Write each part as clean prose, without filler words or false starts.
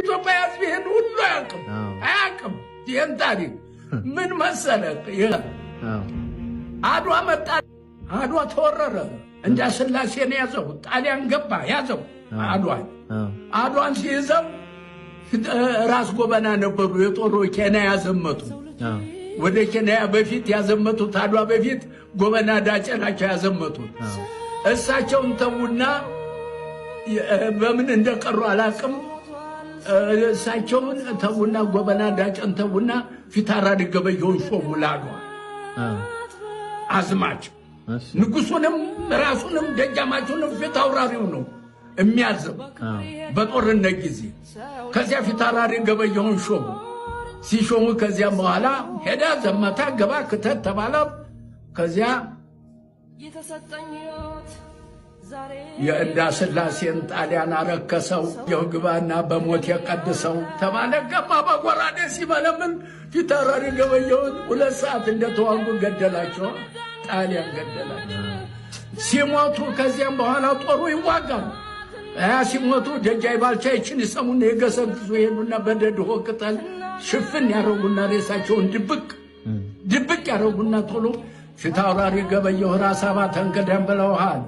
የኢትዮጵያ ሕዝብ ይሄን ሁሉ አያውቅም። ይሄን ታሪክ ምን መሰለህ? አድዋ መጣ፣ አድዋ ተወረረ። እንዳ ስላሴን ያዘው፣ ጣሊያን ገባ ያዘው። አድዋን ሲይዘው ራስ ጎበና ነበሩ የጦሩ ኬንያ ያዘመቱ። ወደ ኬንያ በፊት ያዘመቱት አድዋ በፊት ጎበና ዳጨ ናቸው ያዘመቱት። እሳቸውን ተውና በምን እንደቀሩ አላቅም። እሳቸውን ተውና ጎበና ዳጨን ተውና ፊታውራሪ ገበየሁን ሾሙ ለአድዋ አዝማች። ንጉሱንም ራሱንም ደጃማቹንም ፊታውራሪው ነው የሚያዘው በጦርነት ጊዜ። ከዚያ ፊታውራሪ ገበየሁን ሾሙ። ሲሾሙ ከዚያም በኋላ ሄዳ ዘመታ ገባ ክተት ተባለ። ከዚያ የእንዳ ስላሴን ጣሊያን አረከሰው፣ የግባና በሞት የቀድሰው ተባለ። ገባ በጎራዴ ሲመለምን ፊታውራሪ ገበየሁን 2 ሰዓት እንደተዋጉ ገደላቸው። ጣሊያን ገደላቸው። ሲሞቱ ከዚያም በኋላ ጦሩ ይዋጋል። ሲሞቱ ደጃይ ባልቻ ይችን ይሰሙና የገሰግሱ ሄዱና በደድሆ ቅጠል ሽፍን ያረጉና ሬሳቸውን ድብቅ ያረጉና ቶሎ ፊታውራሪ ገበየሁ ራስ አባተን ቀደም ብለውሃል።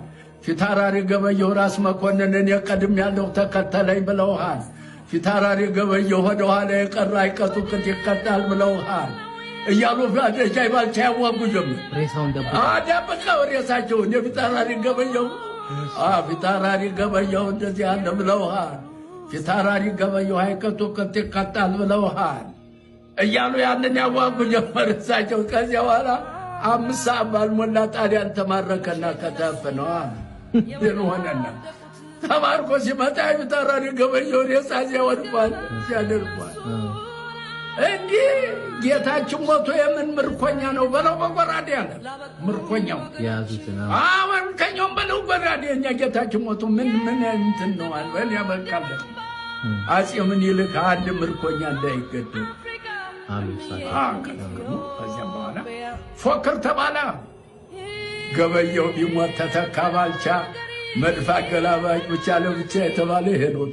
ፊታውራሪ ገበየሁ ራስ መኮንንን የቀድም ያለው ተከተለኝ ብለውሃል። ፊታውራሪ ገበየሁ ወደ ኋላ የቀረ አይቀጡ ቅጥ ይቀጣል ብለውሃል እያሉ ደጃይ ባልቻ ያዋጉ ጀመር። ደብቀው ሬሳቸውን የፊታውራሪ ገበየሁ ፊታውራሪ ገበየሁ እንደዚህ አለ ብለውሃል። ፊታውራሪ ገበየሁ አይቀጡ ቅጥ ይቀጣል ብለውሃል እያሉ ያንን ያዋጉ ጀመር እሳቸው። ከዚያ በኋላ 5 ሰዓት ባልሞላ ጣሊያን ተማረከና ከተፈነዋል። ግን ሆነና ተማርኮ ሲመጣ ፊታውራሪ ገበየሁ ሬሳ ሲያወድቋል ሲያደርጓል። እንዲህ ጌታችን ሞቶ የምን ምርኮኛ ነው በለው በጎራዴ አለ። ምርኮኛው ያዙትና ምርኮኛው በለው ጎራዴ። እኛ ጌታችን ሞቶ ምን እንትን ነው አልበል ያበቃል። አፄ ምኒልክ አንድ ምርኮኛ እንዳይገደል ከዚያም በኋላ ፎክር ተባለ። ገበየሁ ቢሞት ተተካ ባልቻ፣ መድፍ አገላባጭ ብቻ ለብቻ የተባለ ይሄ ነው።